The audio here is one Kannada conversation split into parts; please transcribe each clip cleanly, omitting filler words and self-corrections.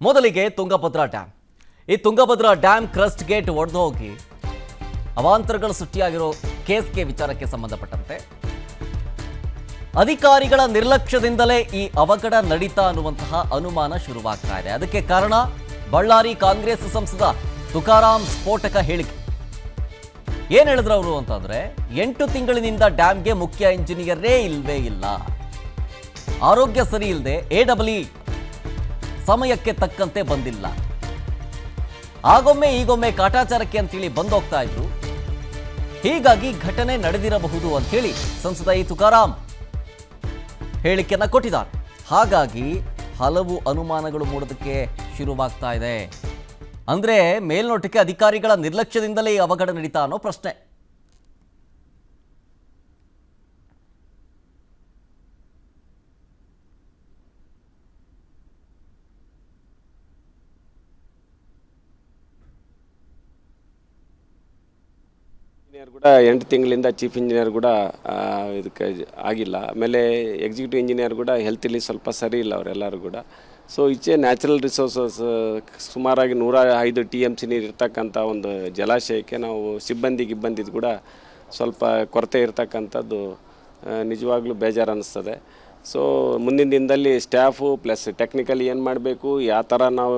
ಮೊದಲಿಗೆ ತುಂಗಭದ್ರಾ ಡ್ಯಾಮ್. ಈ ತುಂಗಭದ್ರಾ ಡ್ಯಾಮ್ ಕ್ರಸ್ಟ್ ಗೇಟ್ ಒಡೆದು ಹೋಗಿ ಅವಾಂತರಗಳು ಸೃಷ್ಟಿಯಾಗಿರೋ ಕೇಸ್ಗೆ ವಿಚಾರಕ್ಕೆ ಸಂಬಂಧಪಟ್ಟಂತೆ ಅಧಿಕಾರಿಗಳ ನಿರ್ಲಕ್ಷ್ಯದಿಂದಲೇ ಈ ಅವಘಡ ನಡೀತಾ ಅನ್ನುವಂತಹ ಅನುಮಾನ ಶುರುವಾಗ್ತಾ ಇದೆ. ಅದಕ್ಕೆ ಕಾರಣ ಬಳ್ಳಾರಿ ಕಾಂಗ್ರೆಸ್ ಸಂಸದ ತುಕಾರಾಂ ಸ್ಫೋಟಕ ಹೇಳಿಕೆ. ಏನ್ ಹೇಳಿದ್ರು ಅವರು ಅಂತಂದ್ರೆ 8 ತಿಂಗಳಿನಿಂದ ಡ್ಯಾಮ್ಗೆ ಮುಖ್ಯ ಇಂಜಿನಿಯರೇ ಇಲ್ವೇ ಇಲ್ಲ, ಆರೋಗ್ಯ ಸರಿ ಇಲ್ಲದೆ AEE ಸಮಯಕ್ಕೆ ತಕ್ಕಂತೆ ಬಂದಿಲ್ಲ, ಆಗೊಮ್ಮೆ ಈಗೊಮ್ಮೆ ಕಾಟಾಚಾರಕ್ಕೆ ಅಂತೇಳಿ ಬಂದೋಗ್ತಾ ಇದ್ರು, ಹೀಗಾಗಿ ಘಟನೆ ನಡೆದಿರಬಹುದು ಅಂತೇಳಿ ಸಂಸದ ಈ ತುಕಾರಾಂ ಹೇಳಿಕೆಯನ್ನ ಕೊಟ್ಟಿದ್ದಾರೆ. ಹಾಗಾಗಿ ಹಲವು ಅನುಮಾನಗಳು ಮೂಡೋದಕ್ಕೆ ಶುರುವಾಗ್ತಾ ಇದೆ. ಅಂದ್ರೆ ಮೇಲ್ನೋಟಕ್ಕೆ ಅಧಿಕಾರಿಗಳ ನಿರ್ಲಕ್ಷ್ಯದಿಂದಲೇ ಈ ಅವಘಡ ನಡೀತಾ ಅನ್ನೋ ಪ್ರಶ್ನೆ. ಇಂಜಿನಿಯರ್ ಕೂಡ 8 ತಿಂಗಳಿಂದ ಚೀಫ್ ಇಂಜಿನಿಯರ್ ಕೂಡ ಇದಕ್ಕೆ ಆಗಿಲ್ಲ. ಆಮೇಲೆ ಎಕ್ಸಿಕ್ಯೂಟಿವ್ ಇಂಜಿನಿಯರ್ ಕೂಡ ಹೆಲ್ತಿಲಿ ಸ್ವಲ್ಪ ಸರಿ ಇಲ್ಲ ಅವರೆಲ್ಲರೂ ಕೂಡ. ಸೊ ಈಚೆ ನ್ಯಾಚುರಲ್ ರಿಸೋರ್ಸಸ್ ಸುಮಾರಾಗಿ 105 TMC ನೀರು ಇರ್ತಕ್ಕಂಥ ಒಂದು ಜಲಾಶಯಕ್ಕೆ ನಾವು ಸಿಬ್ಬಂದಿದ್ದು ಕೂಡ ಸ್ವಲ್ಪ ಕೊರತೆ ಇರ್ತಕ್ಕಂಥದ್ದು ನಿಜವಾಗ್ಲೂ ಬೇಜಾರು ಅನ್ನಿಸ್ತದೆ. ಸೊ ಮುಂದಿನ ದಿನದಲ್ಲಿ ಸ್ಟಾಫು ಪ್ಲಸ್ ಟೆಕ್ನಿಕಲಿ ಏನು ಮಾಡಬೇಕು, ಯಾವ ಥರ ನಾವು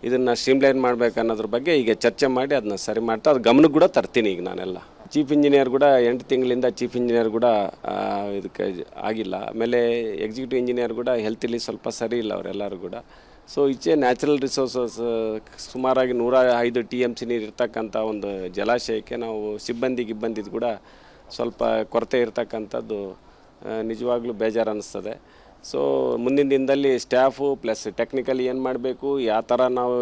ಇದನ್ನು ಸ್ಟ್ರೀಮ್ಲೈನ್ ಮಾಡಬೇಕು ಅನ್ನೋದ್ರ ಬಗ್ಗೆ ಈಗ ಚರ್ಚೆ ಮಾಡಿ ಅದನ್ನ ಸರಿ ಮಾಡ್ತಾ ಅದು ಗಮನಕ್ಕೆ ಕೂಡ ತರ್ತೀನಿ. ಈಗ ನಾನೆಲ್ಲ ಚೀಫ್ ಇಂಜಿನಿಯರ್ ಕೂಡ 8 ತಿಂಗಳಿಂದ ಚೀಫ್ ಇಂಜಿನಿಯರ್ ಕೂಡ ಇದಕ್ಕೆ ಆಗಿಲ್ಲ. ಆಮೇಲೆ ಎಕ್ಸಿಕ್ಯೂಟಿವ್ ಇಂಜಿನಿಯರ್ ಕೂಡ ಹೆಲ್ತಿಲಿ ಸ್ವಲ್ಪ ಸರಿ ಇಲ್ಲ ಅವರೆಲ್ಲರೂ ಕೂಡ. ಸೊ ಈಚೆ ನ್ಯಾಚುರಲ್ ರಿಸೋರ್ಸಸ್ ಸುಮಾರಾಗಿ 105 TMC ನೀರು ಇರ್ತಕ್ಕಂಥ ಒಂದು ಜಲಾಶಯಕ್ಕೆ ನಾವು ಸಿಬ್ಬಂದಿದ್ದು ಕೂಡ ಸ್ವಲ್ಪ ಕೊರತೆ ಇರ್ತಕ್ಕಂಥದ್ದು ನಿಜವಾಗ್ಲೂ ಬೇಜಾರು ಅನ್ನಿಸ್ತದೆ. ಸೊ ಮುಂದಿನ ದಿನದಲ್ಲಿ ಸ್ಟಾಫು ಪ್ಲಸ್ ಟೆಕ್ನಿಕಲಿ ಏನು ಮಾಡಬೇಕು, ಯಾವ ಥರ ನಾವು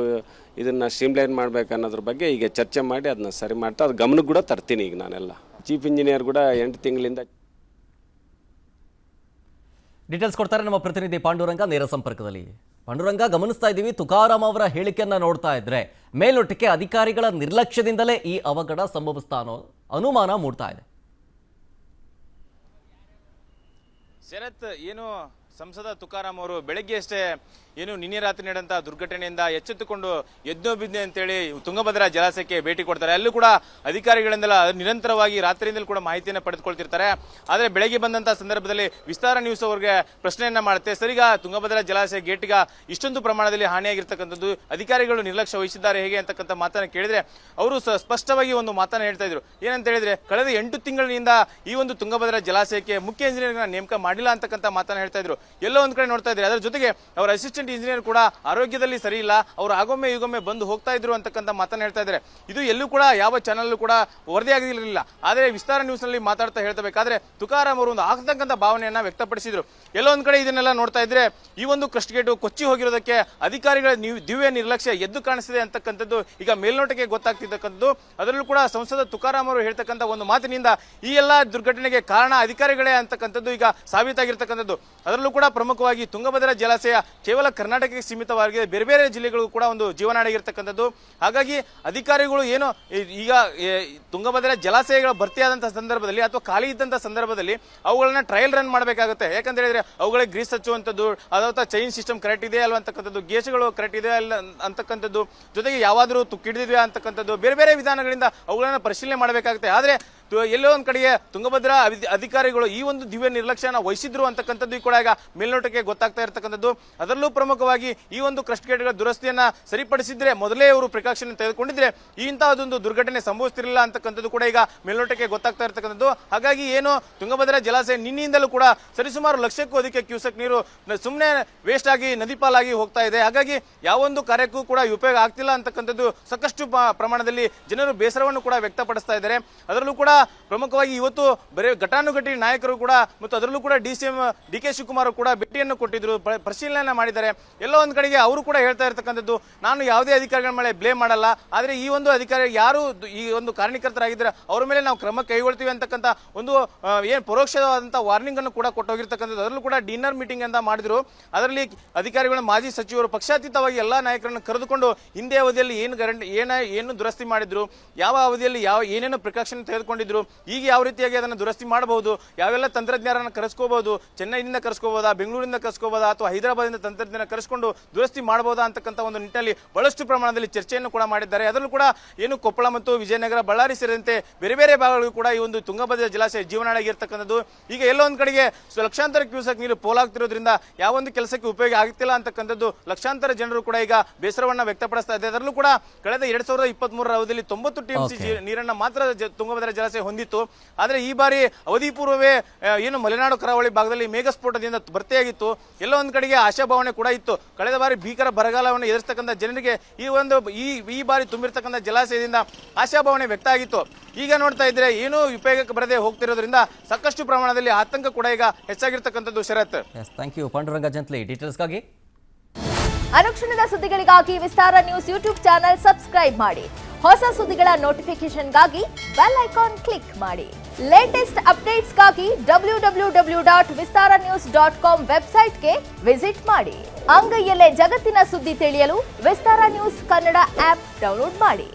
ಇದನ್ನು ಸ್ಟ್ರೀಮ್ಲೈನ್ ಮಾಡಬೇಕು ಅನ್ನೋದ್ರ ಬಗ್ಗೆ ಈಗ ಚರ್ಚೆ ಮಾಡಿ ಅದನ್ನ ಸರಿ ಮಾಡ್ತಾ ಅದು ಗಮನಕ್ಕೆ ಕೂಡ ತರ್ತೀನಿ. ಈಗ ನಾನೆಲ್ಲ ಚೀಫ್ ಇಂಜಿನಿಯರ್ ಕೂಡ 8 ತಿಂಗಳಿಂದ ಡೀಟೇಲ್ಸ್ ಕೊಡ್ತಾರೆ ನಮ್ಮ ಪ್ರತಿನಿಧಿ ಪಾಂಡುರಂಗ ನೇರ ಸಂಪರ್ಕದಲ್ಲಿ. ಪಾಂಡುರಂಗ, ಗಮನಿಸ್ತಾ ಇದ್ದೀವಿ ತುಕಾರಾಂ ಅವರ ಹೇಳಿಕೆಯನ್ನ ನೋಡ್ತಾ ಇದ್ರೆ ಮೇಲ್ನೋಟಕ್ಕೆ ಅಧಿಕಾರಿಗಳ ನಿರ್ಲಕ್ಷ್ಯದಿಂದಲೇ ಈ ಅವಘಡ ಸಂಭವಿಸ್ತಾ ಅನ್ನೋ ಅನುಮಾನ ಮೂಡ್ತಾ ಇದೆ. ಶರತ್, ಏನು ಸಂಸದ ತುಕಾರಾಂ ಅವರು ಬೆಳಗ್ಗೆ ಅಷ್ಟೇ ಏನು ನಿನ್ನೆ ರಾತ್ರಿ ನಡೆದಂತಹ ದುರ್ಘಟನೆಯಿಂದ ಎಚ್ಚೆತ್ತುಕೊಂಡು ಎದ್ದೋ ಬಿದ್ದೆ ಅಂತೇಳಿ ತುಂಗಭದ್ರಾ ಜಲಾಶಯಕ್ಕೆ ಭೇಟಿ ಕೊಡ್ತಾರೆ. ಅಲ್ಲೂ ಕೂಡ ಅಧಿಕಾರಿಗಳಿಂದೆಲ್ಲ ನಿರಂತರವಾಗಿ ರಾತ್ರಿಯಿಂದಲೂ ಕೂಡ ಮಾಹಿತಿಯನ್ನು ಪಡೆದುಕೊಳ್ತಿರ್ತಾರೆ. ಆದರೆ ಬೆಳಗ್ಗೆ ಬಂದಂತಹ ಸಂದರ್ಭದಲ್ಲಿ ವಿಸ್ತಾರ ನ್ಯೂಸ್ ಅವರಿಗೆ ಪ್ರಶ್ನೆಯನ್ನ ಮಾಡುತ್ತೆ, ಸರಿಗ ತುಂಗಭದ್ರಾ ಜಲಾಶಯ ಗೇಟ್ಗ ಇಷ್ಟೊಂದು ಪ್ರಮಾಣದಲ್ಲಿ ಹಾನಿಯಾಗಿರ್ತಕ್ಕಂಥದ್ದು ಅಧಿಕಾರಿಗಳು ನಿರ್ಲಕ್ಷ್ಯ ವಹಿಸಿದ್ದಾರೆ ಹೇಗೆ ಅಂತಕ್ಕಂಥ ಮಾತನ್ನು ಕೇಳಿದ್ರೆ ಅವರು ಸ್ಪಷ್ಟವಾಗಿ ಒಂದು ಮಾತನ್ನು ಹೇಳ್ತಾ ಇದ್ರು. ಏನಂತ ಹೇಳಿದ್ರೆ, ಕಳೆದ 8 ತಿಂಗಳಿನಿಂದ ಈ ಒಂದು ತುಂಗಭದ್ರಾ ಜಲಾಶಯಕ್ಕೆ ಮುಖ್ಯ ಇಂಜಿನಿಯರ್ನ ನೇಮಕ ಮಾಡಿಲ್ಲ ಅಂತಕ್ಕಂಥ ಮಾತನ್ನು ಹೇಳ್ತಾ ಇದ್ರು. ಎಲ್ಲೋ ಒಂದ್ ಕಡೆ ನೋಡ್ತಾ ಇದ್ರೆ ಅದರ ಜೊತೆಗೆ ಅವರ ಅಸಿಸ್ಟೆಂಟ್ ಇಂಜಿನಿಯರ್ ಕೂಡ ಆರೋಗ್ಯದಲ್ಲಿ ಸರಿ ಇಲ್ಲ, ಅವರು ಆಗೊಮ್ಮೆ ಈಗೊಮ್ಮೆ ಬಂದು ಹೋಗ್ತಾ ಇದ್ರು ಅಂತಕ್ಕಂಥ ಮಾತನ್ನ ಹೇಳ್ತಾ ಇದ್ದಾರೆ. ಇದು ಎಲ್ಲೂ ಕೂಡ ಯಾವ ಚಾನಲ್ ಕೂಡ ವರದಿ ಆಗಿರಲಿಲ್ಲ. ಆದರೆ ವಿಸ್ತಾರ ನ್ಯೂಸ್ ನಲ್ಲಿ ಮಾತಾಡ್ತಾ ಹೇಳ್ತಬೇಕಾದ್ರೆ ತುಕಾರಾಂ ಅವರು ಒಂದು ಆಗ್ತಕ್ಕಂಥ ಭಾವನೆಯನ್ನ ವ್ಯಕ್ತಪಡಿಸಿದ್ರು. ಎಲ್ಲೋ ಒಂದ್ ಕಡೆ ಇದನ್ನೆಲ್ಲ ನೋಡ್ತಾ ಇದ್ರೆ ಈ ಒಂದು ಕ್ರಸ್ಟ್ ಗೇಟ್ ಕೊಚ್ಚಿ ಹೋಗಿರೋದಕ್ಕೆ ಅಧಿಕಾರಿಗಳ ದಿವ್ಯ ನಿರ್ಲಕ್ಷ್ಯ ಎದ್ದು ಕಾಣಿಸಿದೆ ಅಂತಕ್ಕಂಥದ್ದು ಈಗ ಮೇಲ್ನೋಟಕ್ಕೆ ಗೊತ್ತಾಗ್ತಿರ್ತಕ್ಕಂಥದ್ದು. ಅದರಲ್ಲೂ ಕೂಡ ಸಂಸದ ತುಕಾರಾಂ ಅವರು ಹೇಳ್ತಕ್ಕಂಥ ಒಂದು ಮಾತಿನಿಂದ ಈ ಎಲ್ಲಾ ದುರ್ಘಟನೆಗೆ ಕಾರಣ ಅಧಿಕಾರಿಗಳೇ ಅಂತಕ್ಕಂಥದ್ದು ಈಗ ಸಾಬೀತಾಗಿರ್ತಕ್ಕಂಥದ್ದು. ಅದರಲ್ಲೂ ಕೂಡ ಪ್ರಮುಖವಾಗಿ ತುಂಗಭದ್ರಾ ಜಲಾಶಯ ಕೇವಲ ಕರ್ನಾಟಕಕ್ಕೆ ಸೀಮಿತವಾಗಿದೆ, ಬೇರೆ ಬೇರೆ ಜಿಲ್ಲೆಗಳು ಕೂಡ ಒಂದು ಜೀವನಾಡಿಗಿರ್ತಕ್ಕಂಥದ್ದು. ಹಾಗಾಗಿ ಅಧಿಕಾರಿಗಳು ಏನು ಈಗ ತುಂಗಭದ್ರಾ ಜಲಾಶಯಗಳ ಭರ್ತಿಯಾದಂತಹ ಸಂದರ್ಭದಲ್ಲಿ ಅಥವಾ ಖಾಲಿ ಇದ್ದಂತಹ ಸಂದರ್ಭದಲ್ಲಿ ಅವುಗಳನ್ನ ಟ್ರಯಲ್ ರನ್ ಮಾಡಬೇಕಾಗುತ್ತೆ. ಯಾಕಂತ ಹೇಳಿದ್ರೆ ಅವುಗಳಿಗೆ ಗ್ರೀಸ್ ಹಚ್ಚುವಂಥದ್ದು, ಅಥವಾ ಚೈನ್ ಸಿಸ್ಟಮ್ ಕರೆಕ್ಟ್ ಇದೆ ಅಲ್ವಾ ಅಂತಕ್ಕಂಥದ್ದು, ಗೇಜ್ಗಳು ಕರೆಕ್ಟ್ ಇದೆ ಅಲ್ಲ ಅಂತಕ್ಕಂಥದ್ದು, ಜೊತೆಗೆ ಯಾವಾದರೂ ತುಕ್ಕಿಡಿದಿವೆ ಅಂತಕ್ಕಂಥದ್ದು ಬೇರೆ ಬೇರೆ ವಿಧಾನಗಳಿಂದ ಅವುಗಳನ್ನ ಪರಿಶೀಲನೆ ಮಾಡಬೇಕಾಗುತ್ತೆ. ಆದರೆ ಎಲ್ಲೋ ಒಂದ್ ಕಡೆಗೆ ತುಂಗಭದ್ರಾ ಅಧಿಕಾರಿಗಳು ಈ ಒಂದು ದಿವ್ಯ ನಿರ್ಲಕ್ಷ್ಯನ ವಹಿಸಿದ್ರು ಅಂತಕ್ಕಂಥದ್ದು ಕೂಡ ಈಗ ಮೇಲ್ನೋಟಕ್ಕೆ ಗೊತ್ತಾಗ್ತಾ ಇರತಕ್ಕಂಥದ್ದು. ಅದರಲ್ಲೂ ಪ್ರಮುಖವಾಗಿ ಈ ಒಂದು ಕ್ರಸ್ಟ್ ಗೇಟ್ಗಳ ದುರಸ್ತಿಯನ್ನ ಸರಿಪಡಿಸಿದ್ರೆ, ಮೊದಲೇ ಅವರು ಪ್ರಿಕಾಷನ್ ತೆಗೆದುಕೊಂಡಿದ್ರೆ ಇಂತಹದೊಂದು ದುರ್ಘಟನೆ ಸಂಭವಿಸ್ತಿರಲಿಲ್ಲ ಅಂತಕ್ಕಂಥದ್ದು ಕೂಡ ಈಗ ಮೇಲ್ನೋಟಕ್ಕೆ ಗೊತ್ತಾಗ್ತಾ ಇರತಕ್ಕಂಥದ್ದು. ಹಾಗಾಗಿ ಏನು ತುಂಗಭದ್ರಾ ಜಲಾಶಯ ನಿನ್ನೆಯಿಂದಲೂ ಕೂಡ ಸರಿಸುಮಾರು 1 ಲಕ್ಷಕ್ಕೂ ಅಧಿಕ ಕ್ಯೂಸೆಕ್ ನೀರು ಸುಮ್ಮನೆ ವೇಸ್ಟ್ ಆಗಿ ನದಿ ಪಾಲಾಗಿ ಹೋಗ್ತಾ ಇದೆ. ಹಾಗಾಗಿ ಯಾವೊಂದು ಕಾರ್ಯಕ್ಕೂ ಕೂಡ ಉಪಯೋಗ ಆಗ್ತಿಲ್ಲ ಅಂತಕ್ಕಂಥದ್ದು ಸಾಕಷ್ಟು ಪ್ರಮಾಣದಲ್ಲಿ ಜನರು ಬೇಸರವನ್ನು ಕೂಡ ವ್ಯಕ್ತಪಡಿಸ್ತಾ ಇದ್ದಾರೆ. ಅದರಲ್ಲೂ ಕೂಡ ಪ್ರಮುಖವಾಗಿ ಇವತ್ತು ಬರೀ ಘಟಾನುಘಟಿ ನಾಯಕರು ಕೂಡ ಮತ್ತು ಅದರಲ್ಲೂ ಕೂಡ DCM DK ಶಿವಕುಮಾರ್ ಕೂಡ ಭೇಟಿಯನ್ನು ಕೊಟ್ಟಿದ್ರು, ಪರಿಶೀಲನೆ ಮಾಡಿದ್ದಾರೆ. ಎಲ್ಲೋ ಒಂದ್ ಕಡೆಗೆ ಅವರು ಕೂಡ ಹೇಳ್ತಾ ಇರ್ತಕ್ಕಂಥದ್ದು, ನಾನು ಯಾವುದೇ ಅಧಿಕಾರಿಗಳ ಮೇಲೆ ಬ್ಲೇಮ್ ಮಾಡಲ್ಲ, ಆದ್ರೆ ಈ ಒಂದು ಅಧಿಕಾರಿ ಯಾರು ಈ ಒಂದು ಕಾರಣಕರ್ತರಾಗಿದ್ದಾರೆ ಅವರ ಮೇಲೆ ನಾವು ಕ್ರಮ ಕೈಗೊಳ್ತೀವಿ ಅಂತಕ್ಕಂಥ ಒಂದು ಏನ್ ಪರೋಕ್ಷವಾದಂತಹ ವಾರ್ನಿಂಗ್ ಅನ್ನು ಕೂಡ ಕೊಟ್ಟೋಗಿರ್ತಕ್ಕಂಥದ್ದು. ಅದರಲ್ಲೂ ಕೂಡ ಡಿನ್ನರ್ ಮೀಟಿಂಗ್ ಅಂತ ಮಾಡಿದ್ರು. ಅದರಲ್ಲಿ ಅಧಿಕಾರಿಗಳು, ಮಾಜಿ ಸಚಿವರು ಪಕ್ಷಾತೀತವಾಗಿ ಎಲ್ಲಾ ನಾಯಕರನ್ನು ಕರೆದುಕೊಂಡು ಹಿಂದೆ ಅವಧಿಯಲ್ಲಿ ಏನು ದುರಸ್ತಿ ಮಾಡಿದ್ರು, ಯಾವ ಅವಧಿಯಲ್ಲಿ ಏನೇನು ಪ್ರಿಕಾಷನ್ ತೆಗೆದುಕೊಂಡಿದ್ರು, ಇದ್ರು. ಈಗ ಯಾವ ರೀತಿಯಾಗಿ ಅದನ್ನು ದುರಸ್ತಿ ಮಾಡಬಹುದು, ಯಾವೆಲ್ಲ ತಂತ್ರಜ್ಞರನ್ನು ಕರೆಸ್ಕೋಬಹುದು, ಚೆನ್ನೈನಿಂದ ಕರೆಸ್ಕೋಬಹುದಾ, ಬೆಂಗಳೂರಿಂದ ಕರೆಸ್ಕೋಬಹುದಾ ಅಥವಾ ಹೈದರಾಬಾದಿಂದ ತಂತ್ರಜ್ಞಾನ ಕರೆಸ್ಕೊಂಡು ದುರಸ್ತಿ ಮಾಡಬಹುದಾ ಅಂತಕ್ಕಂಥ ಒಂದು ನಿಟ್ಟಿನಲ್ಲಿ ಬಹಳಷ್ಟು ಪ್ರಮಾಣದಲ್ಲಿ ಚರ್ಚೆಯನ್ನು ಕೂಡ ಮಾಡಿದ್ದಾರೆ. ಅದರಲ್ಲೂ ಕೂಡ ಏನು ಕೊಪ್ಪಳ ಮತ್ತು ವಿಜಯನಗರ, ಬಳ್ಳಾರಿ ಸೇರಿದಂತೆ ಬೇರೆ ಬೇರೆ ಭಾಗಗಳಿಗೂ ಕೂಡ ಈ ಒಂದು ತುಂಗಭದ್ರಾ ಜಲಾಶಯ ಜೀವನಾಡಿಯಾಗಿರ್ತಕ್ಕಂಥದ್ದು. ಈಗ ಎಲ್ಲೋ ಒಂದು ಕಡೆಗೆ ಲಕ್ಷಾಂತರ ಕ್ಯೂಸೆಕ್ ನೀರು ಪೋಲಾಗ್ತಿರೋದ್ರಿಂದ ಯಾವೊಂದು ಕೆಲಸಕ್ಕೆ ಉಪಯೋಗ ಆಗ್ತಿಲ್ಲ ಅಂತಕ್ಕಂಥದ್ದು ಲಕ್ಷಾಂತರ ಜನರು ಕೂಡ ಈಗ ಬೇಸರವನ್ನ ವ್ಯಕ್ತಪಡಿಸ್ತಾ ಇದೆ. ಅದರಲ್ಲೂ ಕೂಡ ಕಳೆದ 2023ರ ಅವಧಿಯಲ್ಲಿ 90 TMC ನೀರನ್ನ ಮಾತ್ರ ತುಂಗಭದ್ರಾ ಜಲಾಶಯ ಹೊಂದಿತ್ತು. ಆದರೆ ಈ ಬಾರಿ ಅವಧಿ ಪೂರ್ವವೇ ಏನು ಮಲೆನಾಡು ಕರಾವಳಿ ಭಾಗದಲ್ಲಿ ಮೇಘಸ್ಫೋಟದಿಂದ ಭರ್ತಿಯಾಗಿತ್ತು. ಎಲ್ಲೋ ಒಂದು ಕಡೆಗೆ ಆಶಾಭಾವನೆ ಕೂಡ ಇತ್ತು. ಕಳೆದ ಬಾರಿ ಭೀಕರ ಬರಗಾಲವನ್ನು ಎದುರಿಸತಕ್ಕಂಥ ಜನರಿಗೆ ಈ ಬಾರಿ ತುಂಬಿರ್ತಕ್ಕಂಥ ಜಲಾಶಯದಿಂದ ಆಶಾಭಾವನೆ ವ್ಯಕ್ತ ಆಗಿತ್ತು. ಈಗ ನೋಡ್ತಾ ಇದ್ರೆ ಏನು ಉಪಯೋಗಕ್ಕೆ ಬರದೆ ಹೋಗ್ತಿರೋದ್ರಿಂದ ಸಾಕಷ್ಟು ಪ್ರಮಾಣದಲ್ಲಿ ಆತಂಕ ಕೂಡ ಈಗ ಹೆಚ್ಚಾಗಿರ್ತಕ್ಕಂಥದ್ದು. ಶರತ್, ಥ್ಯಾಂಕ್ ಯು ಪಾಂಡುರಂಗ ಜಂತ್ಲಿ ಡೀಟೇಲ್ಸ್ಗಾಗಿ. ಅನುಕ್ಷಣದ ಸುದ್ದಿಗಳಿಗಾಗಿ ವಿಸ್ತಾರ ನ್ಯೂಸ್ ಯೂಟ್ಯೂಬ್ ಚಾನೆಲ್ ಸಬ್ಸ್ಕ್ರೈಬ್ ಮಾಡಿ. ಹೊಸ ಸುದ್ದಿಗಳ ನೋಟಿಫಿಕೇಶನ್ಗಾಗಿ ಬೆಲ್ ಐಕಾನ್ ಕ್ಲಿಕ್ ಮಾಡಿ. ಲೇಟೆಸ್ಟ್ ಅಪ್ಡೇಟ್ಸ್ಗಾಗಿ www.vistaranews.com ವೆಬ್ಸೈಟ್ಗೆ ವಿಸಿಟ್ ಮಾಡಿ. ಅಂಗೈಯಲ್ಲೇ ಜಗತ್ತಿನ ಸುದ್ದಿ ತಿಳಿಯಲು ವಿಸ್ತಾರ ನ್ಯೂಸ್ ಕನ್ನಡ ಆಪ್ ಡೌನ್ಲೋಡ್ ಮಾಡಿ.